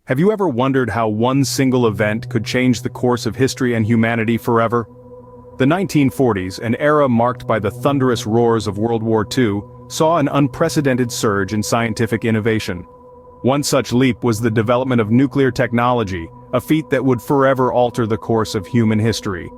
Have you ever wondered how one single event could change the course of history and humanity forever? The 1940s, an era marked by the thunderous roars of World War II, saw an unprecedented surge in scientific innovation. One such leap was the development of nuclear technology, a feat that would forever alter the course of human history.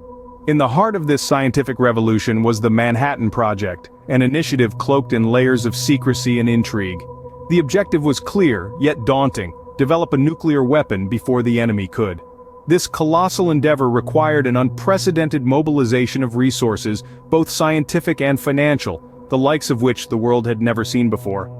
In the heart of this scientific revolution was the Manhattan Project, an initiative cloaked in layers of secrecy and intrigue. The objective was clear, yet daunting: develop a nuclear weapon before the enemy could. This colossal endeavor required an unprecedented mobilization of resources, both scientific and financial, the likes of which the world had never seen before.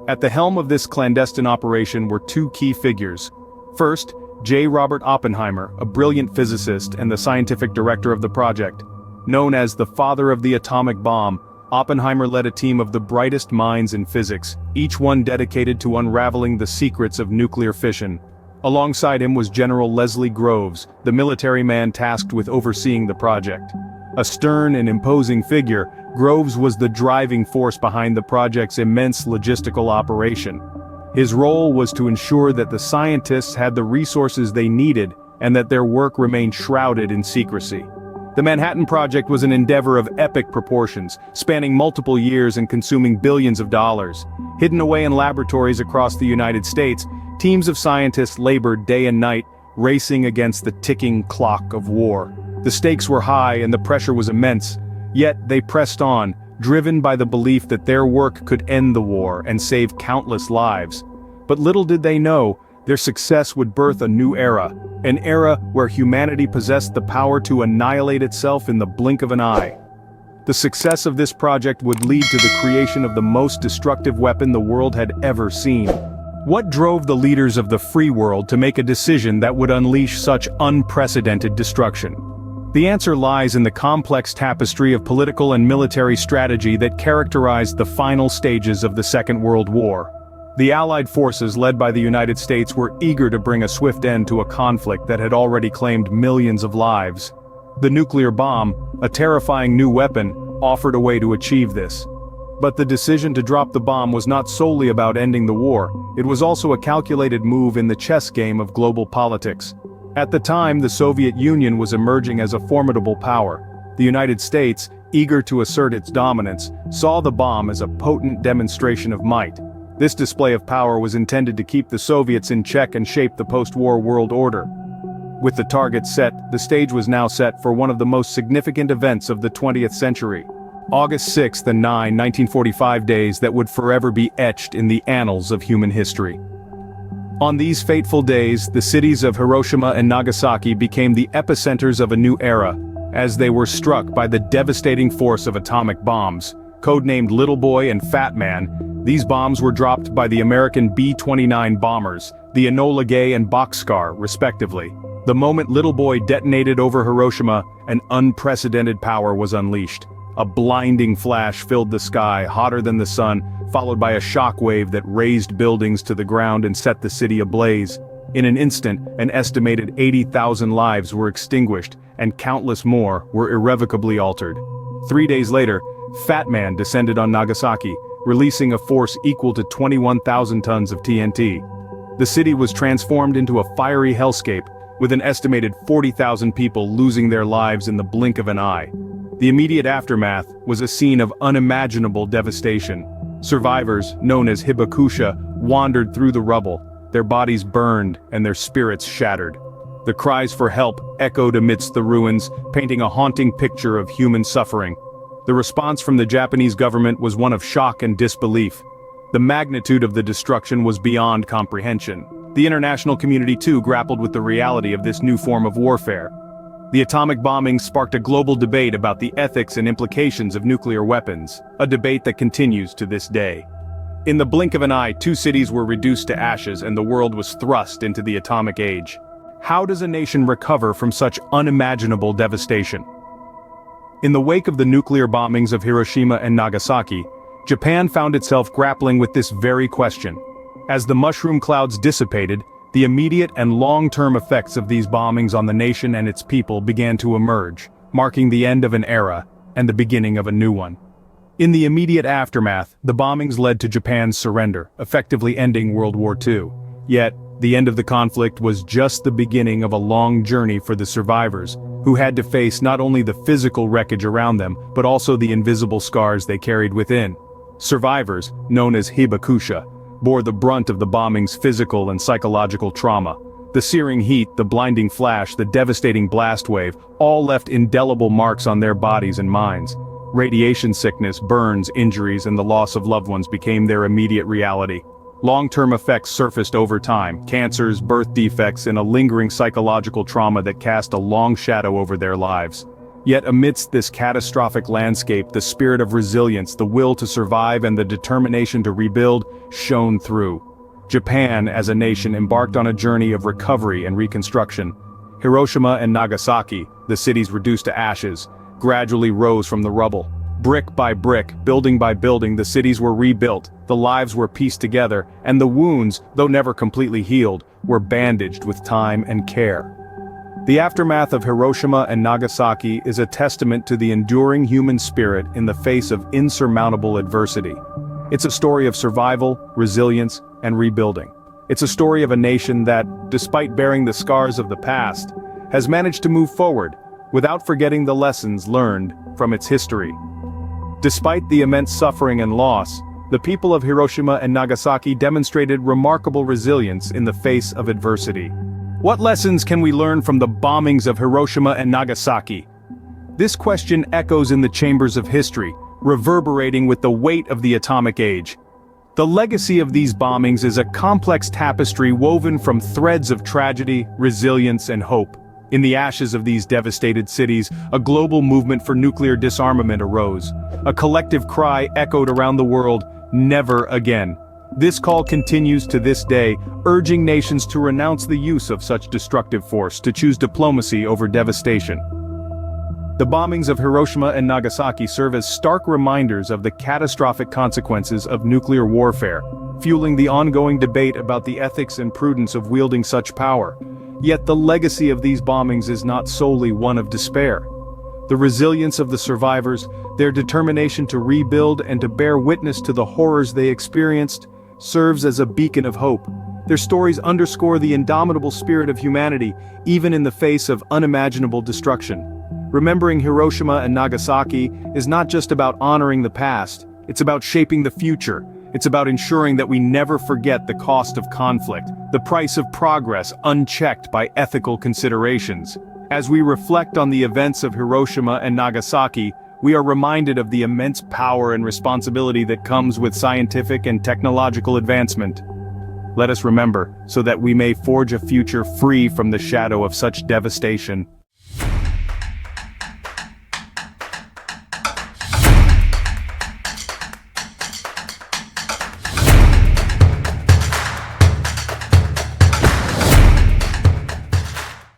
At the helm of this clandestine operation were two key figures. First, J. Robert Oppenheimer, a brilliant physicist and the scientific director of the project. Known as the father of the atomic bomb, Oppenheimer led a team of the brightest minds in physics, each one dedicated to unraveling the secrets of nuclear fission. Alongside him was General Leslie Groves, the military man tasked with overseeing the project. A stern and imposing figure, Groves was the driving force behind the project's immense logistical operation. His role was to ensure that the scientists had the resources they needed and that their work remained shrouded in secrecy. The Manhattan Project was an endeavor of epic proportions, spanning multiple years and consuming billions of dollars. Hidden away in laboratories across the United States, teams of scientists labored day and night, racing against the ticking clock of war. The stakes were high and the pressure was immense, yet they pressed on, driven by the belief that their work could end the war and save countless lives. But little did they know, their success would birth a new era, an era where humanity possessed the power to annihilate itself in the blink of an eye. The success of this project would lead to the creation of the most destructive weapon the world had ever seen. What drove the leaders of the free world to make a decision that would unleash such unprecedented destruction? The answer lies in the complex tapestry of political and military strategy that characterized the final stages of the Second World War. The Allied forces led by the United States were eager to bring a swift end to a conflict that had already claimed millions of lives. The nuclear bomb, a terrifying new weapon, offered a way to achieve this. But the decision to drop the bomb was not solely about ending the war, it was also a calculated move in the chess game of global politics. At the time, the Soviet Union was emerging as a formidable power. The United States, eager to assert its dominance, saw the bomb as a potent demonstration of might. This display of power was intended to keep the Soviets in check and shape the post-war world order. With the target set, the stage was now set for one of the most significant events of the 20th century. August 6 and 9, 1945 days that would forever be etched in the annals of human history. On these fateful days, the cities of Hiroshima and Nagasaki became the epicenters of a new era, as they were struck by the devastating force of atomic bombs. Codenamed Little Boy and Fat Man, these bombs were dropped by the American B-29 bombers, the Enola Gay and Bockscar, respectively. The moment Little Boy detonated over Hiroshima, an unprecedented power was unleashed. A blinding flash filled the sky, hotter than the sun, followed by a shockwave that razed buildings to the ground and set the city ablaze. In an instant, an estimated 80,000 lives were extinguished, and countless more were irrevocably altered. 3 days later, Fat Man descended on Nagasaki, releasing a force equal to 21,000 tons of TNT. The city was transformed into a fiery hellscape, with an estimated 40,000 people losing their lives in the blink of an eye. The immediate aftermath was a scene of unimaginable devastation. Survivors, known as hibakusha, wandered through the rubble, their bodies burned and their spirits shattered. The cries for help echoed amidst the ruins, painting a haunting picture of human suffering. The response from the Japanese government was one of shock and disbelief. The magnitude of the destruction was beyond comprehension. The international community too grappled with the reality of this new form of warfare. The atomic bombing sparked a global debate about the ethics and implications of nuclear weapons, a debate that continues to this day. In the blink of an eye, 2 cities were reduced to ashes and the world was thrust into the atomic age. How does a nation recover from such unimaginable devastation? In the wake of the nuclear bombings of Hiroshima and Nagasaki, Japan found itself grappling with this very question. As the mushroom clouds dissipated, the immediate and long-term effects of these bombings on the nation and its people began to emerge, marking the end of an era and the beginning of a new one. In the immediate aftermath, the bombings led to Japan's surrender, effectively ending World War II. Yet, The end of the conflict was just the beginning of a long journey for the survivors, who had to face not only the physical wreckage around them, but also the invisible scars they carried within. Survivors, known as hibakusha, bore the brunt of the bombing's physical and psychological trauma. The searing heat, the blinding flash, the devastating blast wave, all left indelible marks on their bodies and minds. Radiation sickness, burns, injuries, and the loss of loved ones became their immediate reality. Long-term effects surfaced over time: cancers, birth defects, and a lingering psychological trauma that cast a long shadow over their lives. Yet amidst this catastrophic landscape, the spirit of resilience, the will to survive, and the determination to rebuild shone through. Japan, as a nation, embarked on a journey of recovery and reconstruction. Hiroshima and Nagasaki, the cities reduced to ashes, gradually rose from the rubble. Brick by brick, building by building, the cities were rebuilt, the lives were pieced together, and the wounds, though never completely healed, were bandaged with time and care. The aftermath of Hiroshima and Nagasaki is a testament to the enduring human spirit in the face of insurmountable adversity. It's a story of survival, resilience, and rebuilding. It's a story of a nation that, despite bearing the scars of the past, has managed to move forward, without forgetting the lessons learned from its history. Despite the immense suffering and loss, the people of Hiroshima and Nagasaki demonstrated remarkable resilience in the face of adversity. What lessons can we learn from the bombings of Hiroshima and Nagasaki? This question echoes in the chambers of history, reverberating with the weight of the atomic age. The legacy of these bombings is a complex tapestry woven from threads of tragedy, resilience, and hope. In the ashes of these devastated cities, a global movement for nuclear disarmament arose. A collective cry echoed around the world: never again. This call continues to this day, urging nations to renounce the use of such destructive force, to choose diplomacy over devastation. The bombings of Hiroshima and Nagasaki serve as stark reminders of the catastrophic consequences of nuclear warfare, fueling the ongoing debate about the ethics and prudence of wielding such power. Yet the legacy of these bombings is not solely one of despair. The resilience of the survivors, their determination to rebuild and to bear witness to the horrors they experienced, serves as a beacon of hope. Their stories underscore the indomitable spirit of humanity, even in the face of unimaginable destruction. Remembering Hiroshima and Nagasaki is not just about honoring the past, it's about shaping the future. It's about ensuring that we never forget the cost of conflict, the price of progress unchecked by ethical considerations. As we reflect on the events of Hiroshima and Nagasaki, we are reminded of the immense power and responsibility that comes with scientific and technological advancement. Let us remember, so that we may forge a future free from the shadow of such devastation.